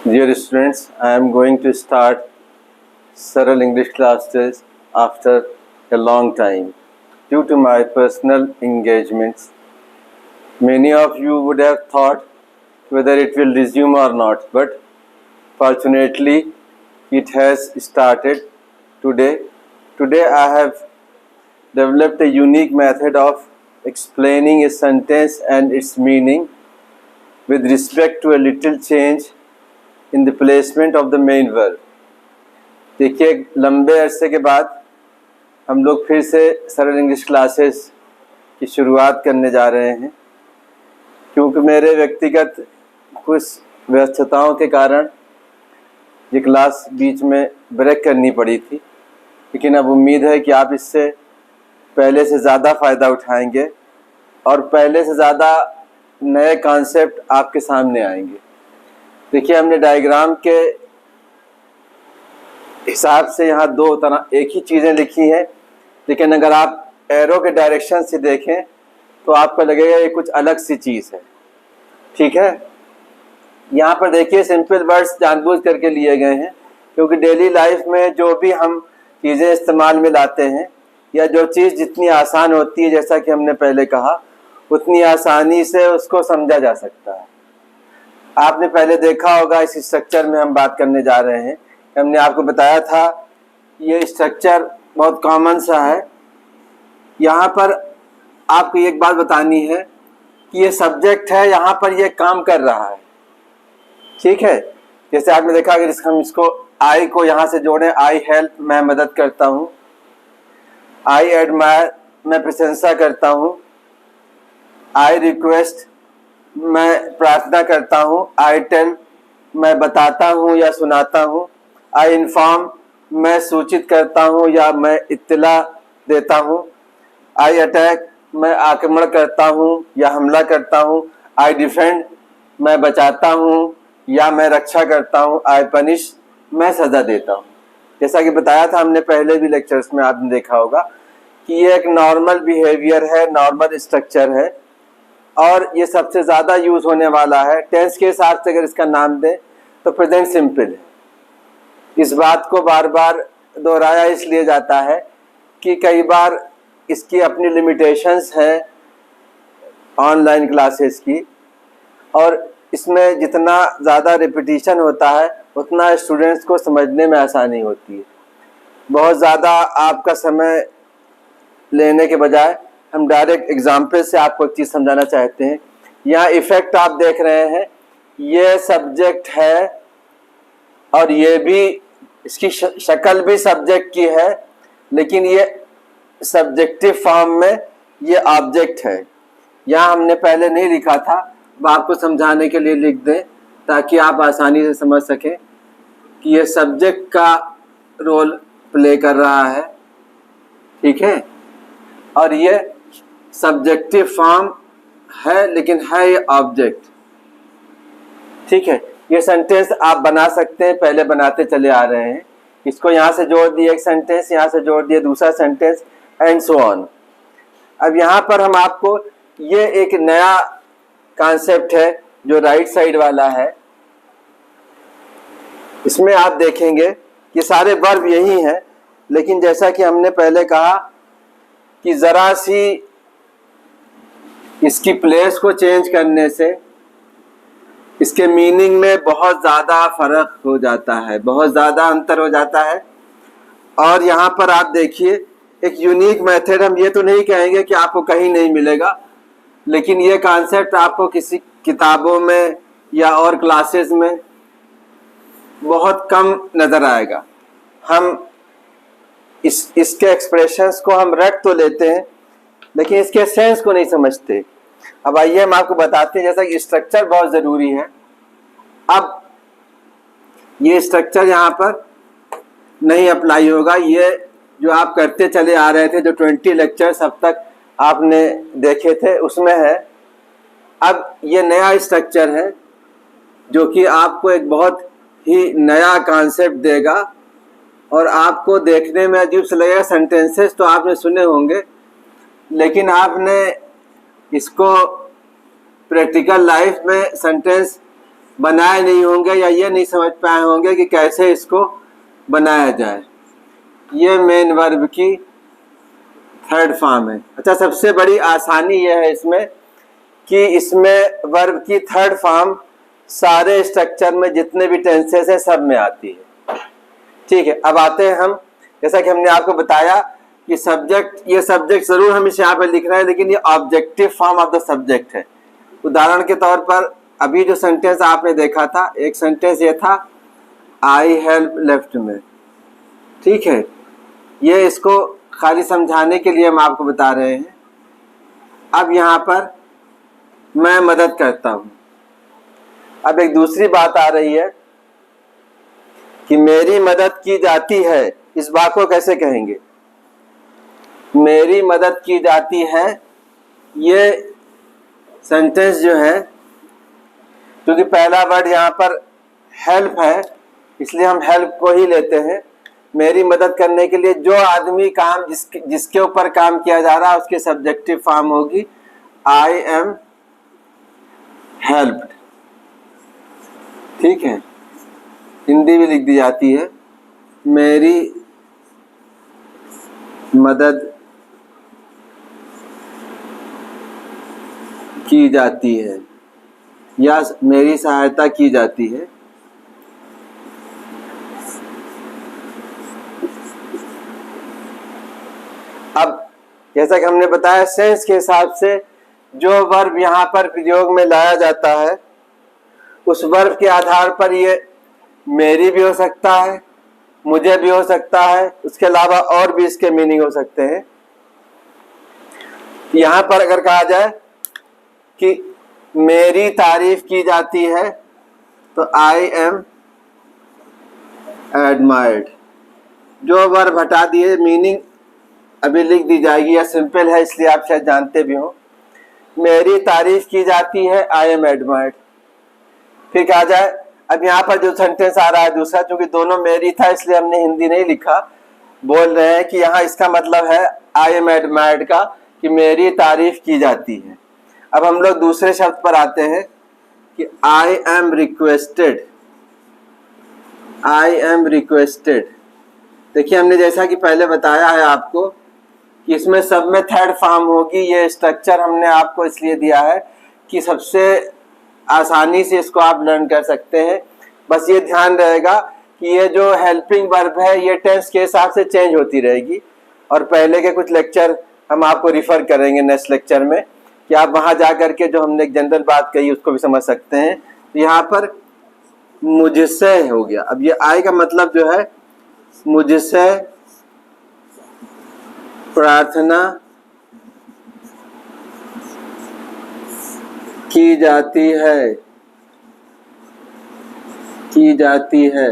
Dear students, I am going to start Saral English classes after a long time. Due to my personal engagements, many of you would have thought whether it will resume or not, but fortunately it has started today. Today I have developed a unique method of explaining a sentence and its meaning with respect to a little change in the placement of the main verb. देखिए, लंबे अरसे के बाद हम लोग फिर से सरल इंग्लिश क्लासेस की शुरुआत करने जा रहे हैं। क्योंकि मेरे व्यक्तिगत कुछ व्यस्तताओं के कारण ये क्लास बीच में ब्रेक करनी पड़ी थी, लेकिन अब उम्मीद है कि आप इससे पहले से ज़्यादा फ़ायदा उठाएंगे और पहले से ज़्यादा नए कॉन्सेप्ट आपके सामने आएंगे। देखिए, हमने डायग्राम के हिसाब से यहाँ दो तरह एक ही चीज़ें लिखी हैं, लेकिन अगर आप एरो के डायरेक्शन से देखें तो आपको लगेगा ये कुछ अलग सी चीज़ है। ठीक है, यहाँ पर देखिए सिंपल वर्ड्स जानबूझ करके लिए गए हैं, क्योंकि डेली लाइफ में जो भी हम चीज़ें इस्तेमाल में लाते हैं या जो चीज़ जितनी आसान होती है, जैसा कि हमने पहले कहा, उतनी आसानी से उसको समझा जा सकता है। आपने पहले देखा होगा इस स्ट्रक्चर में हम बात करने जा रहे हैं। हमने आपको बताया था ये स्ट्रक्चर बहुत कॉमन सा है। यहाँ पर आपको एक बात बतानी है कि ये सब्जेक्ट है, यहाँ पर ये काम कर रहा है। ठीक है, जैसे आपने देखा अगर हम इसको आई को यहाँ से जोड़ें, आई हेल्प मैं मदद करता हूँ, आई एडमायर मैं प्रशंसा करता हूँ, आई रिक्वेस्ट मैं प्रार्थना करता हूँ, आई टेल मैं बताता हूँ या सुनाता हूँ, आई इन्फॉर्म मैं सूचित करता हूँ या मैं इत्तला देता हूँ, आई अटैक मैं आक्रमण करता हूँ या हमला करता हूँ, आई डिफेंड मैं बचाता हूँ या मैं रक्षा करता हूँ, आई पनिश मैं सज़ा देता हूँ। जैसा कि बताया था हमने पहले भी लेक्चर्स में, आपने देखा होगा कि ये एक नॉर्मल बिहेवियर है, नॉर्मल स्ट्रक्चर है और ये सबसे ज़्यादा यूज़ होने वाला है। टेंस के हिसाब से अगर इसका नाम दें तो प्रेजेंट सिंपल है। इस बात को बार बार दोहराया इसलिए जाता है कि कई बार इसकी अपनी लिमिटेशंस हैं ऑनलाइन क्लासेस की, और इसमें जितना ज़्यादा रिपीटिशन होता है उतना स्टूडेंट्स को समझने में आसानी होती है। बहुत ज़्यादा आपका समय लेने के बजाय हम डायरेक्ट एग्जाम्पल से आपको एक चीज़ समझाना चाहते हैं। यहाँ इफ़ेक्ट आप देख रहे हैं, ये सब्जेक्ट है और ये भी इसकी शक्ल भी सब्जेक्ट की है, लेकिन ये सब्जेक्टिव फॉर्म में ये ऑब्जेक्ट है। यहाँ हमने पहले नहीं लिखा था, अब आपको समझाने के लिए लिख दें ताकि आप आसानी से समझ सकें कि ये सब्जेक्ट का रोल प्ले कर रहा है। ठीक है, और ये सब्जेक्टिव फॉर्म है, लेकिन है ये ऑब्जेक्ट। ठीक है, ये सेंटेंस आप बना सकते हैं, पहले बनाते चले आ रहे हैं। इसको यहाँ से जोड़ दिए एक सेंटेंस, यहाँ से जोड़ दिए दूसरा सेंटेंस, एंड सो ऑन। अब यहाँ पर हम आपको ये एक नया कॉन्सेप्ट है जो राइट साइड वाला है, इसमें आप देखेंगे ये सारे वर्ब यही हैं, लेकिन जैसा कि हमने पहले कहा कि ज़रा सी इसकी प्लेस को चेंज करने से इसके मीनिंग में बहुत ज़्यादा फ़र्क हो जाता है, बहुत ज़्यादा अंतर हो जाता है। और यहाँ पर आप देखिए एक यूनिक मेथड, हम ये तो नहीं कहेंगे कि आपको कहीं नहीं मिलेगा, लेकिन ये कॉन्सेप्ट आपको किसी किताबों में या और क्लासेस में बहुत कम नज़र आएगा। हम इसके एक्सप्रेशंस को हम रट तो लेते हैं, लेकिन इसके सेंस को नहीं समझते। अब आइए हम आपको बताते हैं, जैसा कि स्ट्रक्चर बहुत ज़रूरी है। अब ये स्ट्रक्चर यहाँ पर नहीं अप्लाई होगा, ये जो आप करते चले आ रहे थे, जो 20 लेक्चर्स अब तक आपने देखे थे उसमें है। अब ये नया स्ट्रक्चर है जो कि आपको एक बहुत ही नया कॉन्सेप्ट देगा और आपको देखने में अजीब से लगेगा। सेंटेंसेस तो आपने सुने होंगे, लेकिन आपने इसको प्रैक्टिकल लाइफ में सेंटेंस बनाए नहीं होंगे या ये नहीं समझ पाए होंगे कि कैसे इसको बनाया जाए। ये मेन वर्ब की थर्ड फॉर्म है। अच्छा, सबसे बड़ी आसानी यह है इसमें कि इसमें वर्ब की थर्ड फॉर्म सारे स्ट्रक्चर में जितने भी टेंसेस है सब में आती है। ठीक है, अब आते हैं हम, जैसा कि हमने आपको बताया कि सब्जेक्ट, ये सब्जेक्ट जरूर हम इसे यहाँ पे लिख रहे हैं लेकिन ये objective form of the subject है। उदाहरण के तौर पर अभी जो सेंटेंस आपने देखा था, एक सेंटेंस ये था आई हेल्प लेफ्ट में। ठीक है, ये इसको खाली समझाने के लिए हम आपको बता रहे हैं। अब यहाँ पर मैं मदद करता हूँ। अब एक दूसरी बात आ रही है कि मेरी मदद की जाती है, इस बात को कैसे कहेंगे? मेरी मदद की जाती है, ये सेंटेंस जो है, क्योंकि पहला वर्ड यहाँ पर हेल्प है इसलिए हम हेल्प को ही लेते हैं। मेरी मदद करने के लिए जो आदमी काम जिसके ऊपर काम किया जा रहा है उसकी सब्जेक्टिव फॉर्म होगी आई एम हेल्प्ड। ठीक है, हिंदी भी लिख दी जाती है मेरी मदद की जाती है या मेरी सहायता की जाती है। अब जैसा कि हमने बताया, सेंस के हिसाब से जो वर्ब यहाँ पर प्रयोग में लाया जाता है उस वर्ब के आधार पर ये मेरी भी हो सकता है, मुझे भी हो सकता है, उसके अलावा और भी इसके मीनिंग हो सकते हैं। यहाँ पर अगर कहा जाए कि मेरी तारीफ की जाती है तो आई एम एडमायर्ड। जो वर्ब हटा दिए मीनिंग अभी लिख दी जाएगी, या सिंपल है इसलिए आप शायद जानते भी हो। मेरी तारीफ की जाती है आई एम एडमायर्ड। फिर कहा जाए, अब यहाँ पर जो सेंटेंस आ रहा है दूसरा, चूंकि दोनों मेरी था इसलिए हमने हिंदी नहीं लिखा, बोल रहे हैं कि यहाँ इसका मतलब है आई एम एडमायर्ड का कि मेरी तारीफ की जाती है। अब हम लोग दूसरे शब्द पर आते हैं कि I am requested. I am requested, देखिए हमने जैसा कि पहले बताया है आपको कि इसमें सब में थर्ड फॉर्म होगी। ये स्ट्रक्चर हमने आपको इसलिए दिया है कि सबसे आसानी से इसको आप लर्न कर सकते हैं। बस ये ध्यान रहेगा कि ये जो हेल्पिंग वर्ब है ये टेंस के हिसाब से चेंज होती रहेगी, और पहले के कुछ लेक्चर हम आपको रिफर करेंगे नेक्स्ट लेक्चर में कि आप वहाँ जा करके जो हमने एक जनरल बात कही उसको भी समझ सकते हैं। तो यहाँ पर मुझसे हो गया। अब ये आई का मतलब जो है मुझसे प्रार्थना की जाती है, की जाती है।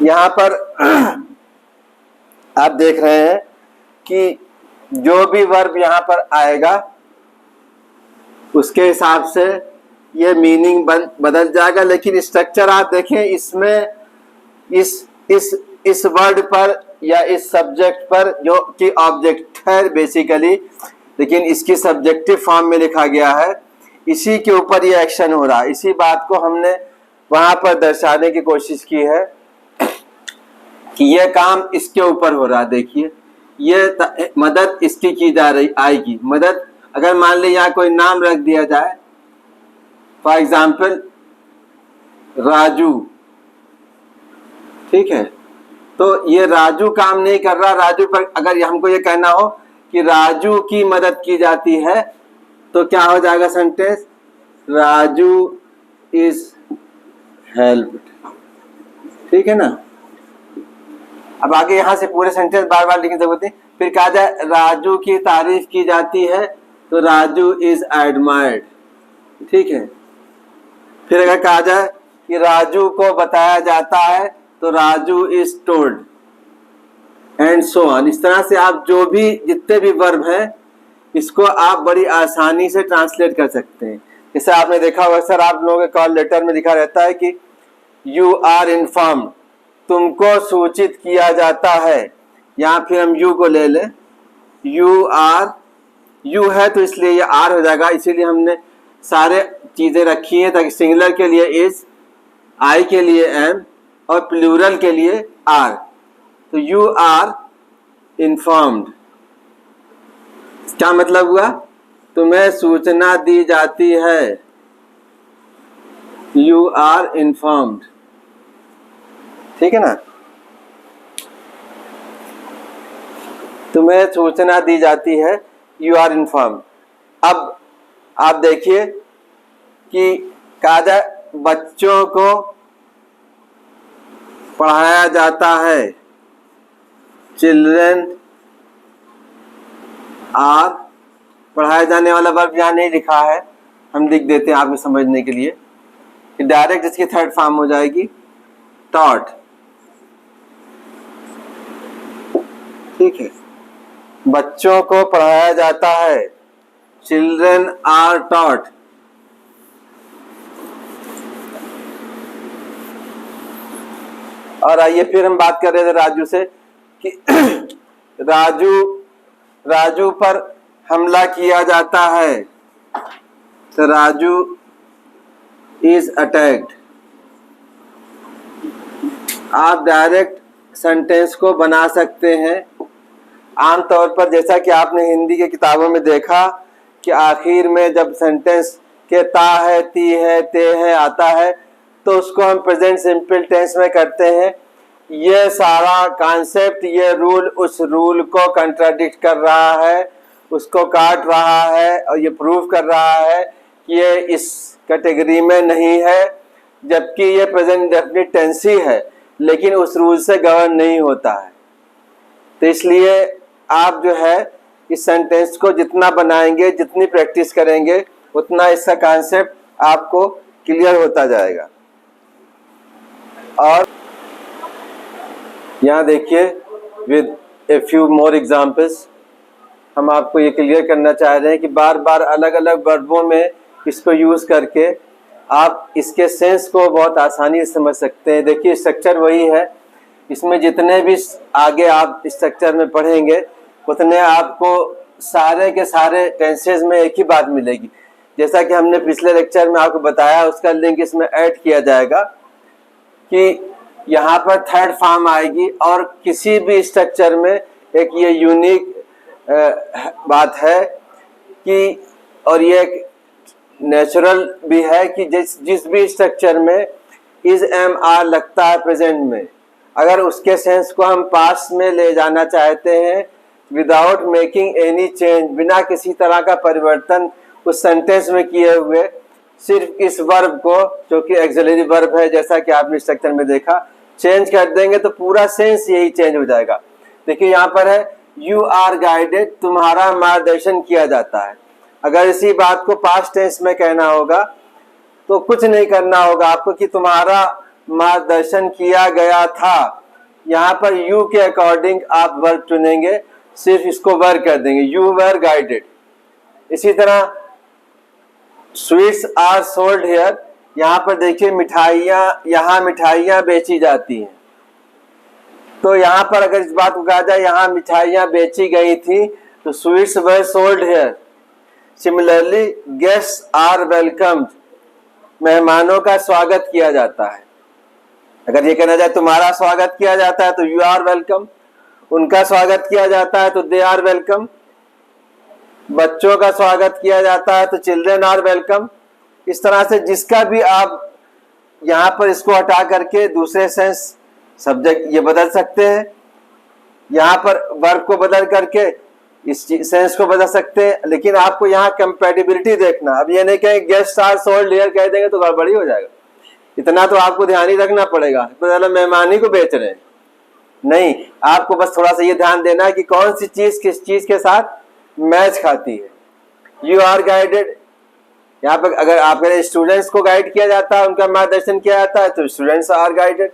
यहाँ पर आप देख रहे हैं कि जो भी वर्ब यहाँ पर आएगा उसके हिसाब से ये मीनिंग बदल जाएगा, लेकिन स्ट्रक्चर आप देखें इसमें इस वर्ड पर या इस सब्जेक्ट पर जो कि ऑब्जेक्ट है बेसिकली, लेकिन इसकी सब्जेक्टिव फॉर्म में लिखा गया है, इसी के ऊपर ये एक्शन हो रहा है। इसी बात को हमने वहां पर दर्शाने की कोशिश की है कि यह काम इसके ऊपर हो रहा है। देखिए ये मदद इसकी की जा रही आएगी। मदद अगर मान ली यहाँ कोई नाम रख दिया जाए, फॉर एग्जाम्पल राजू, ठीक है, तो ये राजू काम नहीं कर रहा। राजू पर अगर हमको ये कहना हो कि राजू की मदद की जाती है तो क्या हो जाएगा सेंटेंस? Raju is helped. ठीक है ना। अब आगे यहां से पूरे सेंटेंस बार बार लिखने की जरूरत नहीं। फिर कहा जाए राजू की तारीफ की जाती है तो राजू इज एडमायर्ड। ठीक है। फिर अगर कहा जाए कि राजू को बताया जाता है तो Raju is told, and so on. इस तरह से आप जो भी जितने भी वर्ब हैं इसको आप बड़ी आसानी से ट्रांसलेट कर सकते हैं। जैसे आपने देखा होगा सर, आप लोगों के कॉल लेटर में लिखा रहता है कि यू आर इन्फॉर्म्ड, तुमको सूचित किया जाता है। यहाँ फिर हम यू को ले लें, यू आर, यू है तो इसलिए ये आर हो जाएगा, इसीलिए हमने सारे चीज़ें रखी हैं, ताकि सिंगुलर के लिए इज, आई के लिए एम और प्लूरल के लिए आर। तो यू आर इन्फॉर्म्ड, क्या मतलब हुआ? तुम्हें सूचना दी जाती है। यू आर इन्फॉर्म्ड, ठीक है ना? तुम्हें सूचना दी जाती है, यू आर इन्फॉर्म्ड। अब आप देखिए कि कहा जाए बच्चों को पढ़ाया जाता है, चिल्ड्रन आर, पढ़ाया जाने वाला वर्ब यहाँ नहीं लिखा है, हम लिख देते हैं आपको समझने के लिए कि डायरेक्ट इसकी थर्ड फॉर्म हो जाएगी टॉट, ठीक है। बच्चों को पढ़ाया जाता है, चिल्ड्रन आर टॉट। और आइए फिर हम बात कर रहे थे राजू से कि राजू पर हमला किया जाता है, तो राजू इज अटैक्ड। आप डायरेक्ट सेंटेंस को बना सकते हैं। आमतौर पर जैसा कि आपने हिंदी के किताबों में देखा कि आखिर में जब सेंटेंस के ता है, ती है, ते है आता है, तो उसको हम प्रेजेंट सिंपल टेंस में करते हैं। ये सारा कॉन्सेप्ट, ये रूल उस रूल को कंट्राडिक्ट कर रहा है, उसको काट रहा है और ये प्रूव कर रहा है कि ये इस कैटेगरी में नहीं है, जबकि ये प्रेजेंट डेफिनिट टेंस ही है, लेकिन उस रूल से गवर्न नहीं होता है। तो इसलिए आप जो है इस सेंटेंस को जितना बनाएंगे, जितनी प्रैक्टिस करेंगे, उतना इसका कॉन्सेप्ट आपको क्लियर होता जाएगा। और यहाँ देखिए with a few more examples हम आपको ये क्लियर करना चाह रहे हैं कि बार बार अलग अलग वर्बों में इसको यूज़ करके आप इसके सेंस को बहुत आसानी से समझ सकते हैं। देखिए स्ट्रक्चर वही है, इसमें जितने भी आगे आप स्ट्रक्चर में पढ़ेंगे उतने आपको सारे के सारे टेंसेज में एक ही बात मिलेगी। जैसा कि हमने पिछले लेक्चर में आपको बताया, उसका लिंक इसमें ऐड किया जाएगा कि यहाँ पर थर्ड फॉर्म आएगी और किसी भी स्ट्रक्चर में एक ये यूनिक बात है कि, और ये एक नेचुरल भी है कि जिस भी स्ट्रक्चर में इज एम आर लगता है प्रेजेंट में, अगर उसके सेंस को हम पास्ट में ले जाना चाहते हैं विदाउट मेकिंग एनी चेंज, बिना किसी तरह का परिवर्तन उस सेंटेंस में किए हुए, सिर्फ इस वर्ब को जो कि एक्सिलरी वर्ब है, जैसा कि आपने स्ट्रक्चर में देखा, चेंज कर देंगे तो पूरा सेंस यही चेंज हो जाएगा। देखिए यहाँ पर है यू आर गाइडेड, तुम्हारा मार्गदर्शन किया जाता है। अगर इसी बात को पास्ट टेंस में कहना होगा तो कुछ नहीं करना होगा आपको कि तुम्हारा मार्गदर्शन किया गया था। यहाँ पर यू के अकॉर्डिंग आप वर्ब चुनेंगे, सिर्फ इसको वर कर देंगे, यू वर गाइडेड। इसी तरह स्वीट्स आर सोल्ड हियर, यहाँ पर देखिए मिठाइयाँ, यहाँ मिठाइयाँ बेची जाती हैं। तो यहाँ पर अगर इस बात को कहा जाए यहाँ मिठाइयाँ बेची गई थी तो sweets were sold here. Similarly guests are welcomed, मेहमानों का स्वागत किया जाता है। अगर ये कहना जाए तुम्हारा स्वागत किया जाता है तो यू आर वेलकम, उनका स्वागत किया जाता है तो दे आर वेलकम, बच्चों का स्वागत किया जाता है तो चिल्ड्रन आर वेलकम। इस तरह से जिसका भी आप यहाँ पर इसको हटा करके दूसरे सेंस सब्जेक्ट ये बदल सकते हैं, यहाँ पर वर्ब को बदल करके इस सेंस को बदल सकते हैं, लेकिन आपको यहाँ कंपैटिबिलिटी देखना। अब ये नहीं कहें गेस्ट आर सोल्ड हियर कह देंगे तो गड़बड़ी हो जाएगा, इतना तो आपको ध्यान ही रखना पड़ेगा। मतलब मेहमान ही को बेच रहे हैं नहीं, आपको बस थोड़ा सा ये ध्यान देना है कि कौन सी चीज किस चीज के साथ मैच खाती है। यू आर गाइडेड, यहाँ पर अगर आपके स्टूडेंट्स को गाइड किया जाता है, उनका मार्गदर्शन किया जाता है तो स्टूडेंट्स आर गाइडेड।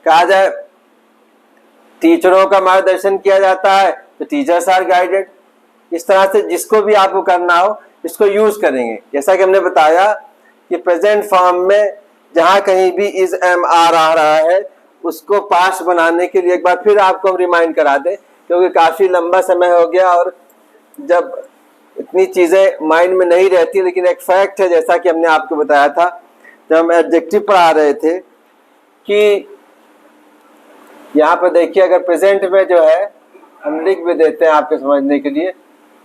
कहा जाए टीचरों का मार्गदर्शन किया जाता है तो टीचर्स आर गाइडेड। इस तरह से जिसको भी आपको करना हो इसको यूज करेंगे। जैसा कि हमने बताया कि प्रेजेंट फॉर्म में जहां कहीं भी इज एम आर आ रहा है उसको पास्ट बनाने के लिए एक बार फिर आपको हम रिमाइंड करा दें, क्योंकि काफी लंबा समय हो गया और जब इतनी चीज़ें माइंड में नहीं रहती, लेकिन एक फैक्ट है, जैसा कि हमने आपको बताया था जब हम एडजेक्टिव पढ़ा रहे थे, कि यहाँ पर देखिए अगर प्रेजेंट में जो है हम लिख भी देते हैं आपके समझने के लिए,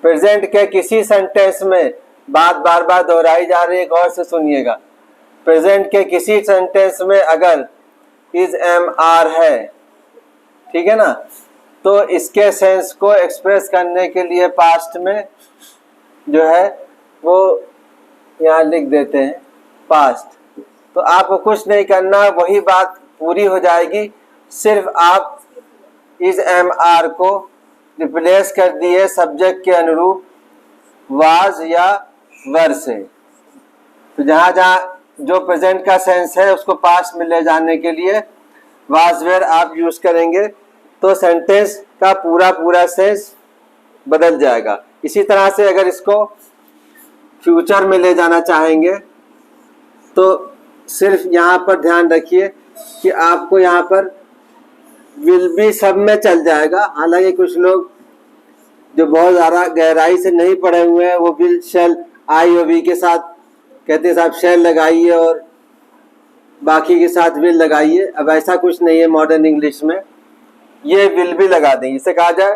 प्रेजेंट के किसी सेंटेंस में बात बार बार दोहराई जा रही है, गौर से सुनिएगा। प्रेजेंट के किसी सेंटेंस में अगर इज एम आर है, ठीक है ना, तो इसके सेंस को एक्सप्रेस करने के लिए पास्ट में जो है वो यहाँ लिख देते हैं पास्ट। तो आपको कुछ नहीं करना, वही बात पूरी हो जाएगी, सिर्फ आप इज एम आर को रिप्लेस कर दिए सब्जेक्ट के अनुरूप वाज या वर से। तो जहाँ जहाँ जो प्रेजेंट का सेंस है उसको पास्ट में ले जाने के लिए वाज वेयर आप यूज करेंगे, तो सेंटेंस का पूरा सेंस बदल जाएगा। इसी तरह से अगर इसको फ्यूचर में ले जाना चाहेंगे तो सिर्फ यहाँ पर ध्यान रखिए कि आपको यहाँ पर विल बी सब में चल जाएगा। हालांकि कुछ लोग जो बहुत ज़्यादा गहराई से नहीं पढ़े हुए हैं वो विल शेल आई और वी के साथ कहते हैं साहब शेल लगाइए और बाकी के साथ विल लगाइए। अब ऐसा कुछ नहीं है मॉडर्न इंग्लिश में, ये विल भी लगा दें। इसे कहा जाए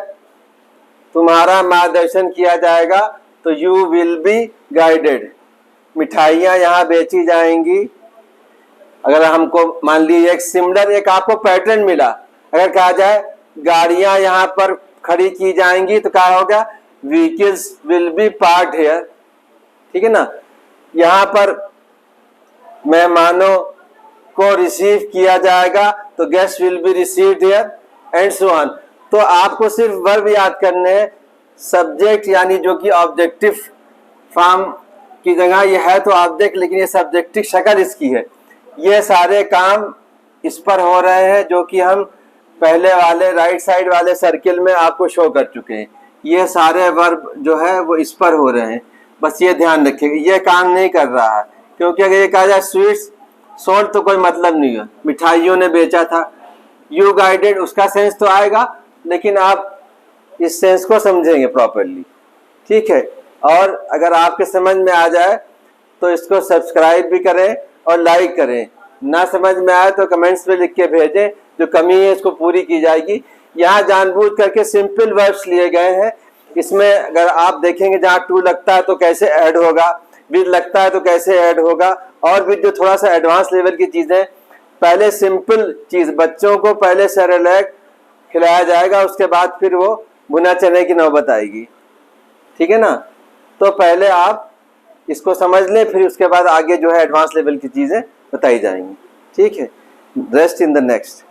तुम्हारा मार्गदर्शन किया जाएगा, तो यू विल बी गाइडेड। मिठाइयाँ यहाँ बेची जाएंगी। अगर हमको मान लीजिए एक सिमिलर एक आपको पैटर्न मिला, अगर कहा जाए गाड़ियाँ यहाँ पर खड़ी की जाएंगी तो क्या होगा, vehicles will be parked here, ठीक है ना। यहाँ पर मेहमानों को रिसीव किया जाएगा तो guest will be received here and so on. तो आपको सिर्फ वर्ब याद करने हैं, सब्जेक्ट यानी जो कि ऑब्जेक्टिव फॉर्म की जगह ये है तो ऑब्जेक्ट, लेकिन ये सब्जेक्टिव शक्ल इसकी है। ये सारे काम इस पर हो रहे हैं जो कि हम पहले वाले राइट साइड वाले सर्किल में आपको शो कर चुके हैं। ये सारे वर्ब जो है वो इस पर हो रहे हैं, बस ये ध्यान रखिएगा। ये काम नहीं कर रहा है, क्योंकि अगर ये कहा जाए स्वीट्स सोल्ड तो कोई मतलब नहीं है, मिठाइयों ने बेचा था। यू गाइडेड उसका सेंस तो आएगा, लेकिन आप इस सेंस को समझेंगे प्रॉपरली, ठीक है। और अगर आपके समझ में आ जाए तो इसको सब्सक्राइब भी करें और लाइक करें। ना समझ में आए तो कमेंट्स में लिख के भेजें, जो कमी है इसको पूरी की जाएगी। यहाँ जानबूझ करके सिंपल वर्ब्स लिए गए हैं। इसमें अगर आप देखेंगे जहाँ टू लगता है तो कैसे ऐड होगा, विद लगता है तो कैसे ऐड होगा, और भी जो थोड़ा सा एडवांस लेवल की चीज़ें। पहले सिंपल चीज़ बच्चों को पहले सेरेलैक खिलाया जाएगा, उसके बाद फिर वो भुना चने की नौबत आएगी, ठीक है ना। तो पहले आप इसको समझ लें, फिर उसके बाद आगे जो है एडवांस लेवल की चीज़ें बताई जाएंगी, ठीक है। Rest in the next.